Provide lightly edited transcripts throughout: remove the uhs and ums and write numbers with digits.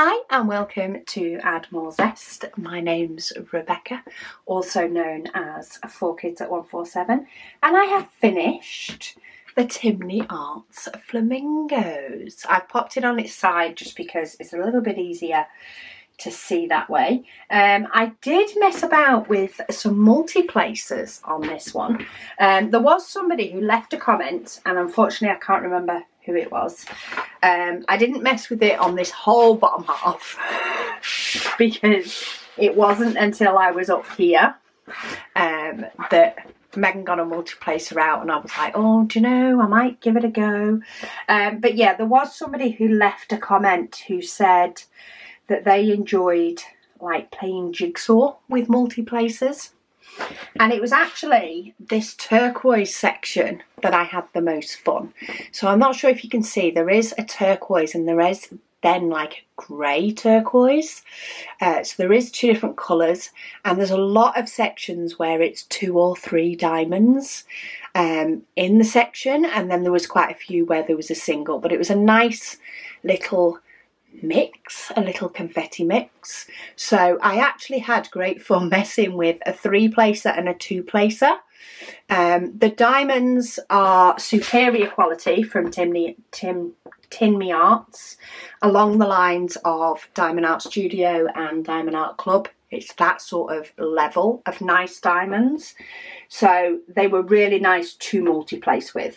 Hi and welcome to Add More Zest. My name's Rebecca, also known as 4Kids at 147, and I have finished the Timney Arts Flamingos. I've popped it on its side just because it's a little bit easier to see that way. I did mess about with some multi-placers on this one. There was somebody who left a comment, and unfortunately I can't remember who it was. I didn't mess with it on this whole bottom half because it wasn't until I was up here that Megan got a multi-placer out and I was like, oh, do you know, I might give it a go. But yeah, there was somebody who left a comment who said that they enjoyed like playing jigsaw with multi-placers. And it was actually this turquoise section that I had the most fun. So I'm not sure if you can see, there is a turquoise and there is then like a grey turquoise. So there is two different colours, and there's a lot of sections where it's 2 or 3 diamonds in the section, and then there was quite a few where there was a single, but it was a nice little mix, a little confetti mix. So I actually had great fun messing with a 3-placer and a 2-placer. The diamonds are superior quality from Timney Arts, along the lines of Diamond Art Studio and Diamond Art Club. It's that sort of level of nice diamonds. So they were really nice to multi-place with.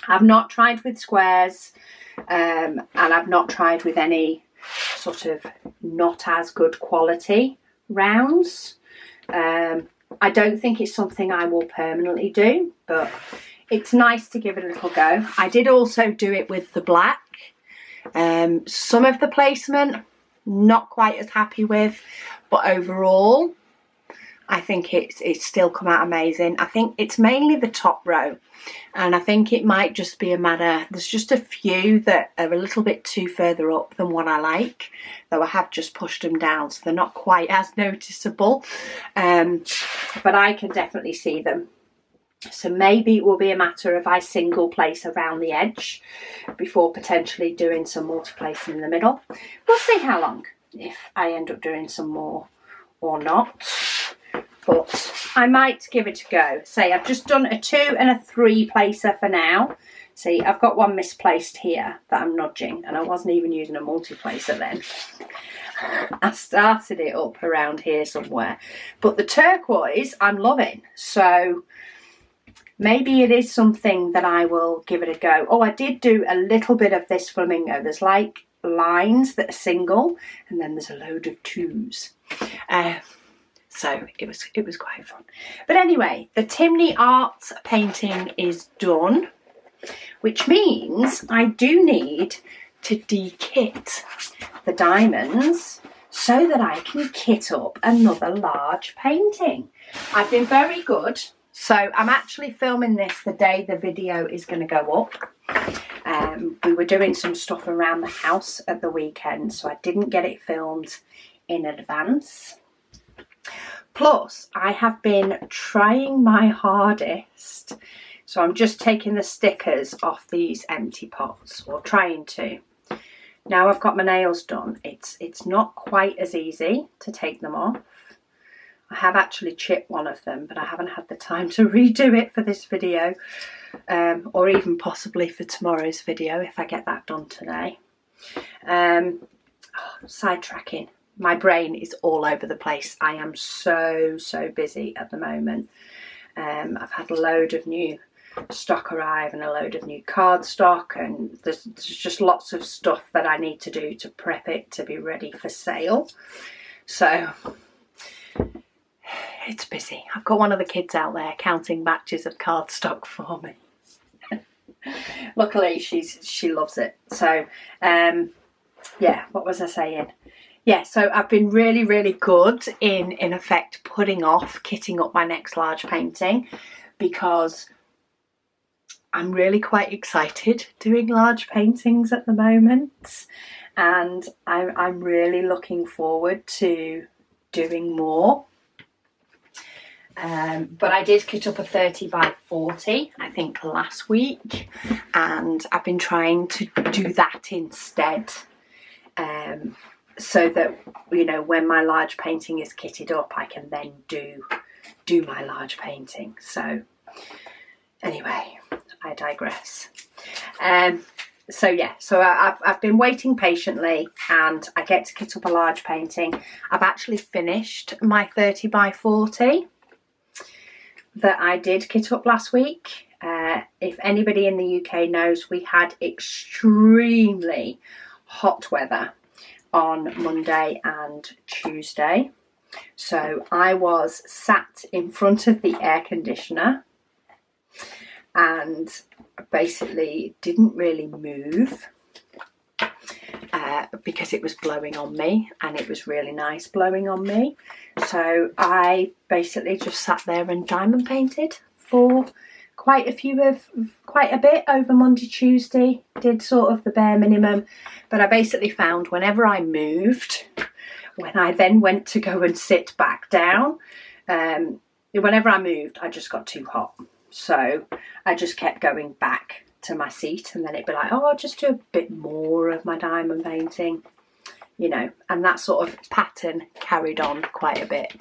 I've not tried with squares. And I've not tried with any sort of not as good quality rounds. I don't think it's something I will permanently do, but it's nice to give it a little go. I did also do it with the black. Some of the placement, not quite as happy with, but overall, I think it's still come out amazing. I think it's mainly the top row, and I think it might just be a matter, there's just a few that are a little bit too further up than what I like, though I have just pushed them down so they're not quite as noticeable, but I can definitely see them. So maybe it will be a matter of I single place around the edge before potentially doing some multi-placing in the middle. We'll see how long, if I end up doing some more or not. But I might give it a go. Say I've just done a 2 and a 3-placer for now. See, I've got one misplaced here that I'm nudging, and I wasn't even using a multi-placer then. I started it up around here somewhere. But the turquoise I'm loving, so maybe it is something that I will give it a go. Oh, I did do a little bit of this flamingo. There's like lines that are single, and then there's a load of 2s. So it was quite fun. But anyway, the Timney Arts painting is done, which means I do need to de-kit the diamonds so that I can kit up another large painting. I've been very good. So I'm actually filming this the day the video is going to go up. We were doing some stuff around the house at the weekend, so I didn't get it filmed in advance. Plus, I have been trying my hardest. So I'm just taking the stickers off these empty pots, or trying to. Now I've got my nails done. It's not quite as easy to take them off. I have actually chipped one of them, but I haven't had the time to redo it for this video, or even possibly for tomorrow's video if I get that done today. Sidetracking. My brain is all over the place. I am so busy at the moment. I've had a load of new stock arrive and a load of new card stock, and there's just lots of stuff that I need to do to prep it to be ready for sale. So it's busy. I've got one of the kids out there counting batches of card stock for me. Luckily she loves it. So yeah, what was I saying? Yeah, so I've been really good in effect putting off kitting up my next large painting, because I'm really quite excited doing large paintings at the moment, and I'm really looking forward to doing more. But I did kit up a 30 by 40, I think last week, and I've been trying to do that instead. so that, you know, when my large painting is kitted up, I can then do my large painting. So anyway, I digress. So yeah, so I've been waiting patiently, and I get to kit up a large painting. I've actually finished my 30 by 40 that I did kit up last week. If anybody in the UK knows, we had extremely hot weather on Monday and Tuesday. So I was sat in front of the air conditioner and basically didn't really move because it was blowing on me, and it was really nice blowing on me. So I basically just sat there and diamond painted for quite a bit over Monday, Tuesday. Did sort of the bare minimum, but I basically found whenever I moved, when I then went to go and sit back down, whenever I moved, I just got too hot. So I just kept going back to my seat, and then it'd be like, oh, I'll just do a bit more of my diamond painting, you know, and that sort of pattern carried on quite a bit.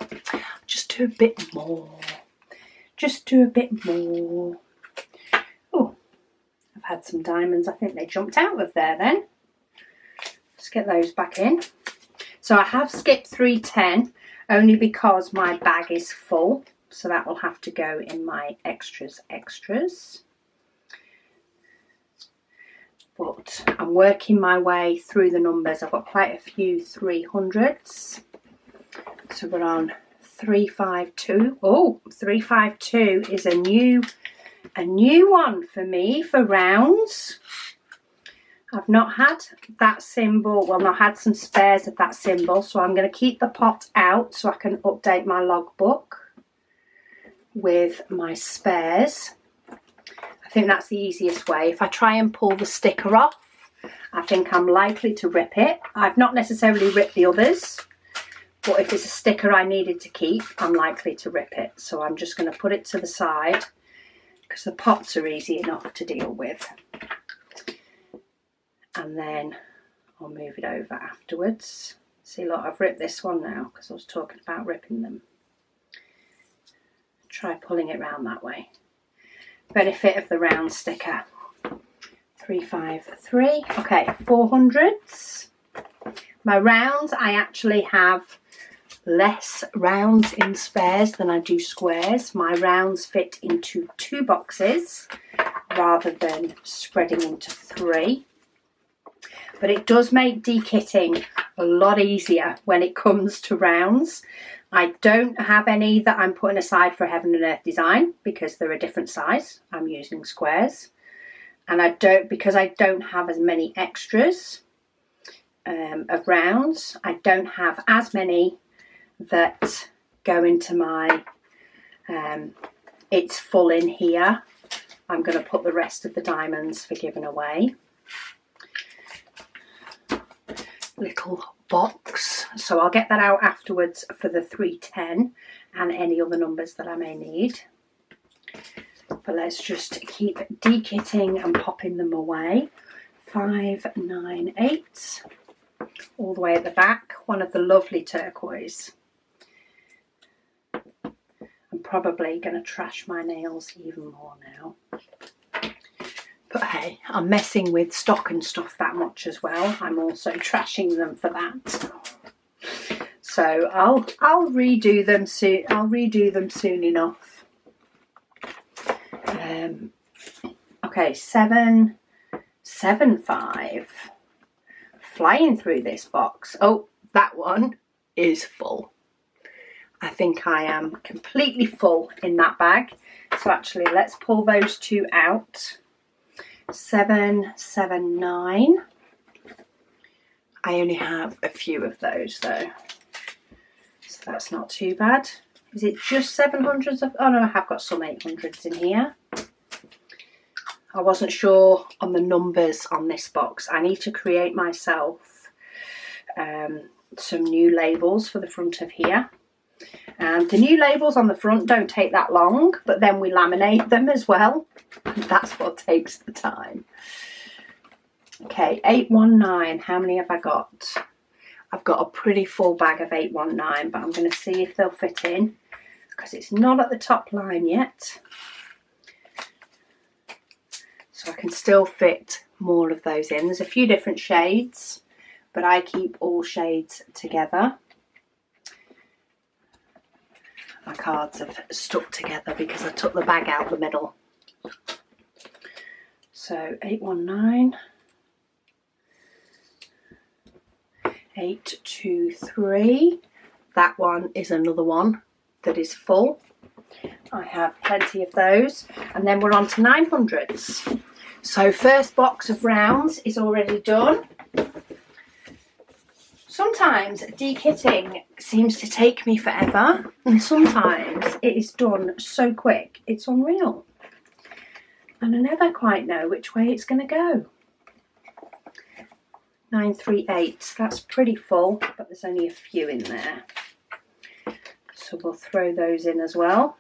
Just do a bit more. Just do a bit more. Oh, I've had some diamonds. I think they jumped out of there then. Let's get those back in. So I have skipped 310 only because my bag is full. So that will have to go in my extras. But I'm working my way through the numbers. I've got quite a few 300s. So we're on 352. Oh, 352 is a new one for me for rounds. I've not had that symbol. Well, I've had some spares of that symbol, so I'm going to keep the pot out so I can update my logbook with my spares. I think that's the easiest way. If I try and pull the sticker off, I think I'm likely to rip it. I've not necessarily ripped the others, but if it's a sticker I needed to keep, I'm likely to rip it. So I'm just going to put it to the side because the pots are easy enough to deal with. And then I'll move it over afterwards. See, look, I've ripped this one now because I was talking about ripping them. Try pulling it round that way. Benefit of the round sticker. 353. Okay, 400s. My rounds, I actually have less rounds in spares than I do squares. My rounds fit into 2 boxes rather than spreading into 3. But it does make dekitting a lot easier when it comes to rounds. I don't have any that I'm putting aside for Heaven and Earth design because they're a different size. I'm using squares. And because I don't have as many extras of rounds, I don't have as many that go into my, it's full in here. I'm going to put the rest of the diamonds for giving away. Little box, so I'll get that out afterwards for the 310 and any other numbers that I may need. But let's just keep dekitting and popping them away. 598 all the way at the back, one of the lovely turquoise. I'm probably going to trash my nails even more now. But hey, I'm messing with stock and stuff that much as well. I'm also trashing them for that. So I'll redo them soon. I'll redo them soon enough. Okay, 775. Flying through this box. Oh, that one is full. I think I am completely full in that bag. So actually, let's pull those 2 out. 779. I only have a few of those though, so that's not too bad. Is it just 700s of, oh no, I have got some 800s in here. I wasn't sure on the numbers on this box. I need to create myself some new labels for the front of here. And the new labels on the front don't take that long, but then we laminate them as well. That's what takes the time. Okay, 819, how many have I got? I've got a pretty full bag of 819, but I'm going to see if they'll fit in because it's not at the top line yet. So I can still fit more of those in. There's a few different shades, but I keep all shades together. My cards have stuck together because I took the bag out the middle. So 819, 823, that one is another one that is full. I have plenty of those, and then we're on to 900s. So first box of rounds is already done. Sometimes dekitting seems to take me forever, and sometimes it is done so quick, it's unreal. And I never quite know which way it's going to go. 938, that's pretty full, but there's only a few in there. So we'll throw those in as well.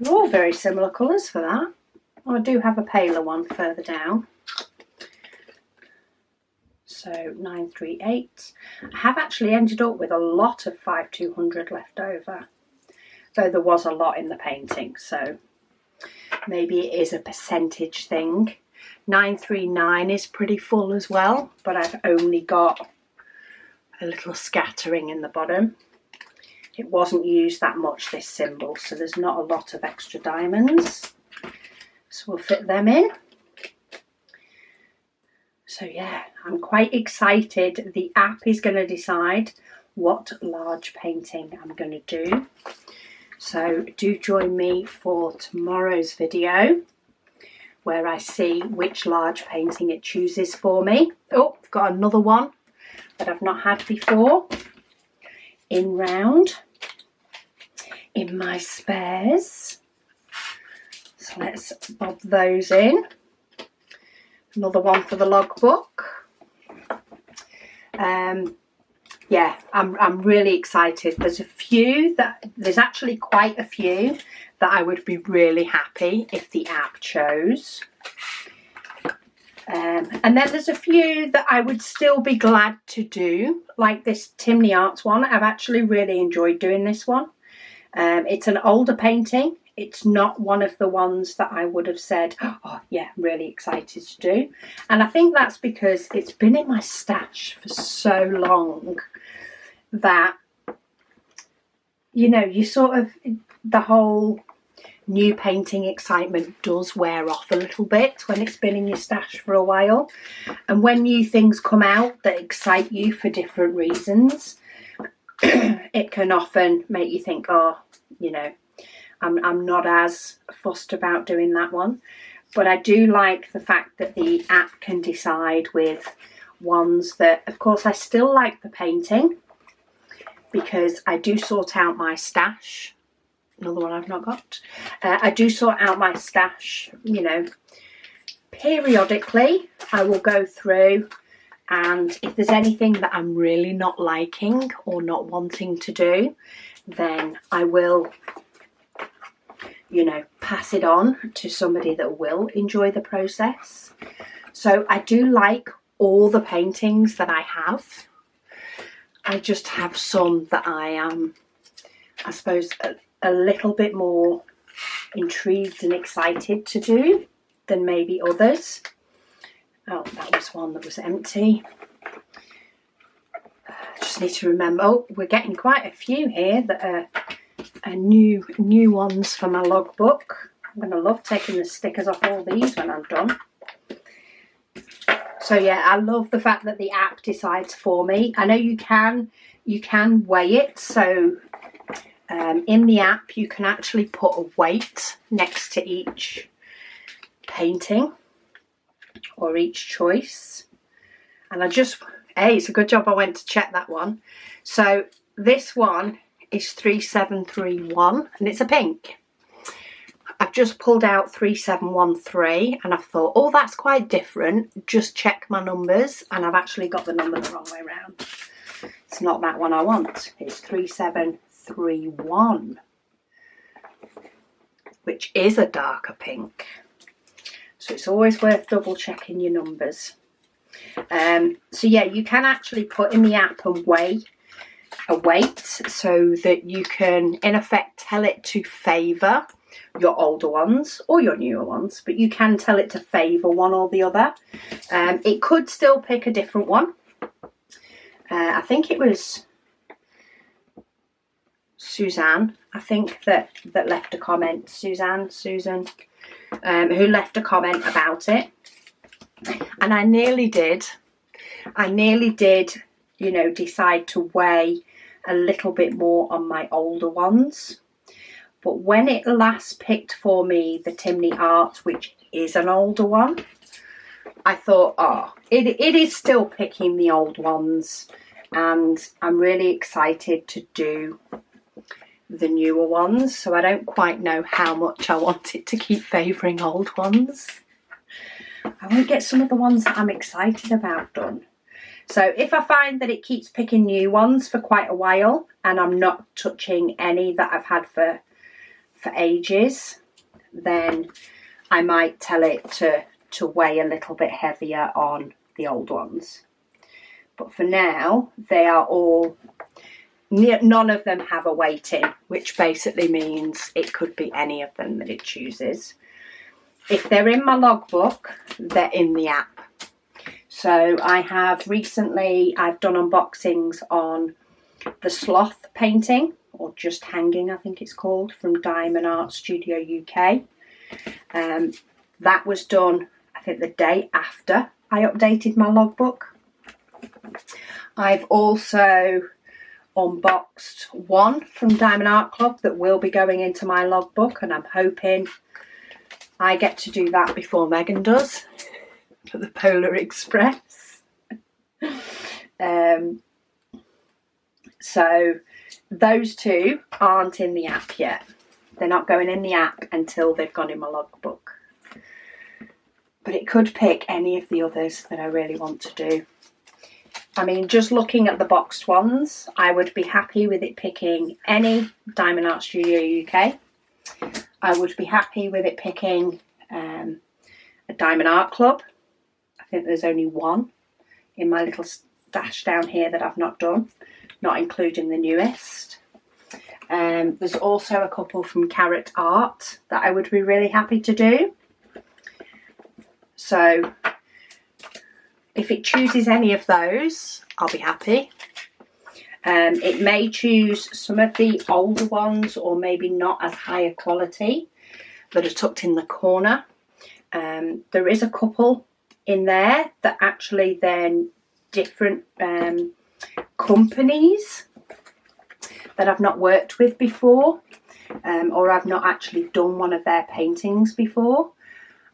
They're all very similar colours for that. Oh, I do have a paler one further down. So 938. I have actually ended up with a lot of 5200 left over, though there was a lot in the painting, so maybe it is a percentage thing. 939 is pretty full as well, but I've only got a little scattering in the bottom. It wasn't used that much, this symbol, so there's not a lot of extra diamonds. So we'll fit them in. So yeah, I'm quite excited. The app is going to decide what large painting I'm going to do. So do join me for tomorrow's video where I see which large painting it chooses for me. Oh, I've got another one that I've not had before in round in my spares. So let's bob those in. Another one for the logbook. Yeah, I'm really excited. There's actually quite a few that I would be really happy if the app chose. And then there's a few that I would still be glad to do, like this Timney Arts one. I've actually really enjoyed doing this one. It's an older painting. It's not one of the ones that I would have said, oh yeah, I'm really excited to do. And I think that's because it's been in my stash for so long that, you know, you sort of, the whole new painting excitement does wear off a little bit when it's been in your stash for a while. And when new things come out that excite you for different reasons, it can often make you think, oh, you know, I'm not as fussed about doing that one. But I do like the fact that the app can decide with ones that, of course, I still like the painting because I do sort out my stash. Another one I've not got. I do sort out my stash, you know, periodically. I will go through, and if there's anything that I'm really not liking or not wanting to do, then I will, you know, pass it on to somebody that will enjoy the process. So I do like all the paintings that I have. I just have some that I am, I suppose, a little bit more intrigued and excited to do than maybe others. Oh, that was one that was empty. Just need to remember, oh, we're getting quite a few here that are new ones for my logbook. I'm going to love taking the stickers off all these when I'm done. So yeah, I love the fact that the app decides for me. I know you can weigh it, so in the app you can actually put a weight next to each painting or each choice. And it's a good job I went to check that one. So this one is 3731 and it's a pink. I've just pulled out 3713 and I've thought, oh, that's quite different. Just check my numbers, and I've actually got the number the wrong way around. It's not that one I want. It's 3731, which is a darker pink. So it's always worth double checking your numbers. So yeah, you can actually put in the app and weigh a weight so that you can in effect tell it to favour your older ones or your newer ones, but you can tell it to favour one or the other. It could still pick a different one. I think it was Suzanne, I think that left a comment. Susan, who left a comment about it. And I nearly did, you know, decide to weigh a little bit more on my older ones. But when it last picked for me the Timney Art, which is an older one, I thought, oh, it is still picking the old ones. And I'm really excited to do the newer ones. So I don't quite know how much I want it to keep favouring old ones. I want to get some of the ones that I'm excited about done. So if I find that it keeps picking new ones for quite a while and I'm not touching any that I've had for ages, then I might tell it to weigh a little bit heavier on the old ones. But for now, they are all, none of them have a weighting, which basically means it could be any of them that it chooses. If they're in my logbook, they're in the app. So I have recently, I've done unboxings on the sloth painting, or just hanging, I think it's called, from Diamond Art Studio UK. That was done, I think, the day after I updated my logbook. I've also unboxed one from Diamond Art Club that will be going into my logbook, and I'm hoping I get to do that before Megan does for the Polar Express. So those two aren't in the app yet. They're not going in the app until they've gone in my logbook. But it could pick any of the others that I really want to do. I mean, just looking at the boxed ones, I would be happy with it picking any Diamond Art Studio UK. I would be happy with it picking a Diamond Art Club. I think there's only one in my little stash down here that I've not done, not including the newest. There's also a couple from Carrot Art that I would be really happy to do. So if it chooses any of those, I'll be happy. It may choose some of the older ones, or maybe not as high a quality, that are tucked in the corner. There is a couple in there that actually then different companies that I've not worked with before, or I've not actually done one of their paintings before.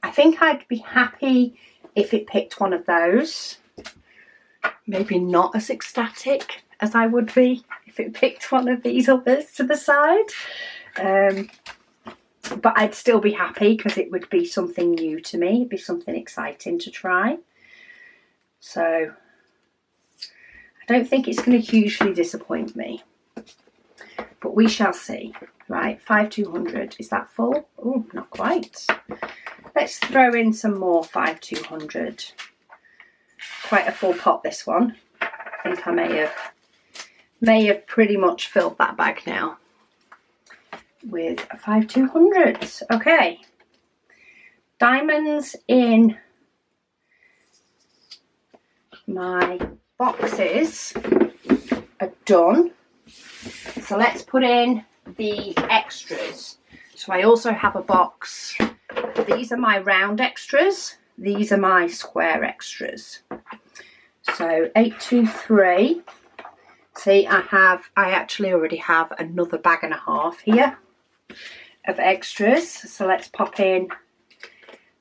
I think I'd be happy if it picked one of those. Maybe not as ecstatic as I would be if it picked one of these others to the side. But I'd still be happy because it would be something new to me. It'd be something exciting to try. So I don't think it's going to hugely disappoint me. But we shall see. Right, 5200. Is that full? Oh, not quite. Let's throw in some more 5200. Quite a full pot, this one. I think I may have pretty much filled that bag now with 5200s. Okay, diamonds in my boxes are done. So let's put in the extras. So I also have a box. These are my round extras. These are my square extras. So 823. See, I actually already have another bag and a half here of extras. So let's pop in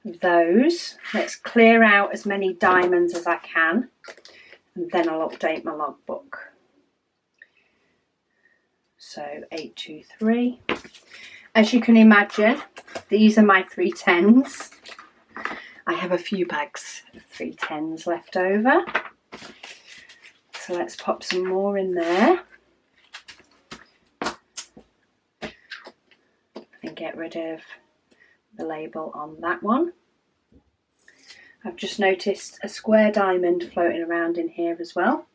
those. Let's clear out as many diamonds as I can, and then I'll update my logbook. So 823. As you can imagine, these are my 310s. I have a few bags of 310s left over. So let's pop some more in there. And get rid of the label on that one. I've just noticed a square diamond floating around in here as well.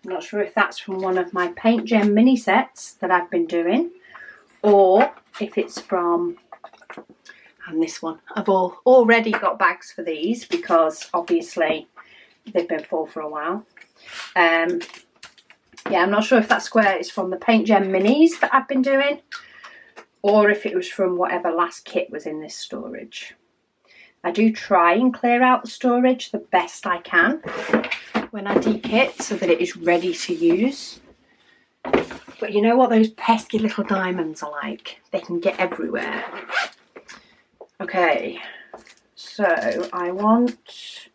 I'm not sure if that's from one of my Paint Gem mini sets that I've been doing, or if it's from, and this one. I've already got bags for these because obviously they've been full for a while. Yeah, I'm not sure if that square is from the Paint Gem minis that I've been doing, or if it was from whatever last kit was in this storage. I do try and clear out the storage the best I can when I de-kit so that it is ready to use. But you know what those pesky little diamonds are like? They can get everywhere. Okay, so I want...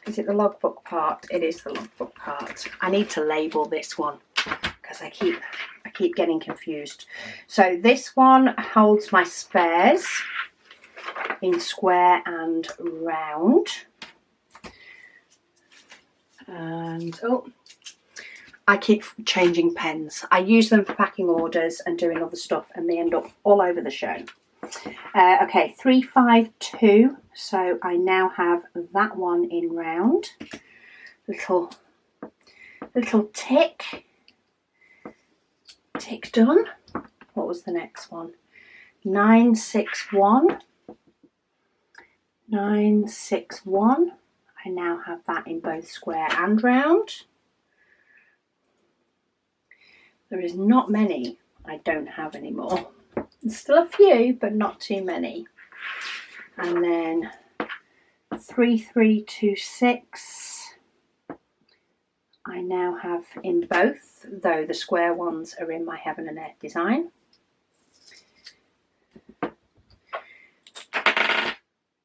Is it the logbook part? It is the logbook part. I need to label this one because I keep getting confused. So this one holds my spares in square and round. And oh, I keep changing pens. I use them for packing orders and doing other stuff, and they end up all over the show. Okay, 352. So I now have that one in round. Little tick done. What was the next one? 961. 961. I now have that in both square and round. There is not many I don't have anymore. There's still a few, but not too many. And then 3326. I now have in both, though the square ones are in my Heaven and Earth design.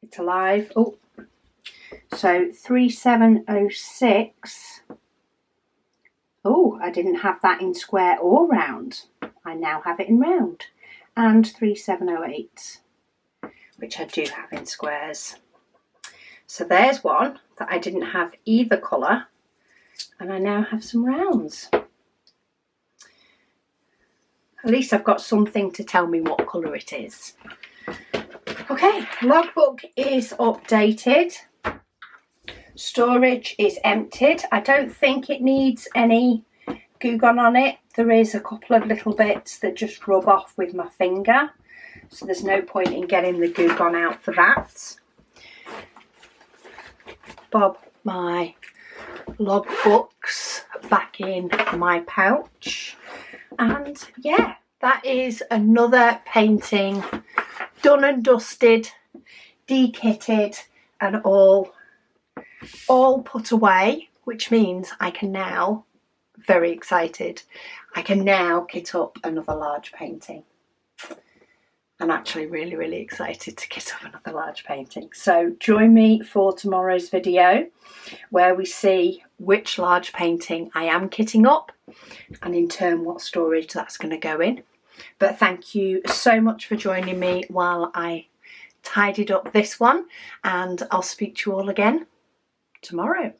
It's alive. Oh, so 3706. Oh, I didn't have that in square or round. I now have it in round. And 3708, which I do have in squares. So there's one that I didn't have either colour, and I now have some rounds. At least I've got something to tell me what colour it is. Okay, logbook is updated. Storage is emptied. I don't think it needs any glue gun on it. There is a couple of little bits that just rub off with my finger, so there's no point in getting the glue gun out for that. Bob my logbooks back in my pouch, and yeah, that is another painting done and dusted, de-kitted, and all put away, which means I can now, very excited, I can now kit up another large painting. I'm actually really excited to kit up another large painting. So join me for tomorrow's video where we see which large painting I am kitting up and in turn what storage that's going to go in. But thank you so much for joining me while I tidied up this one, and I'll speak to you all again tomorrow.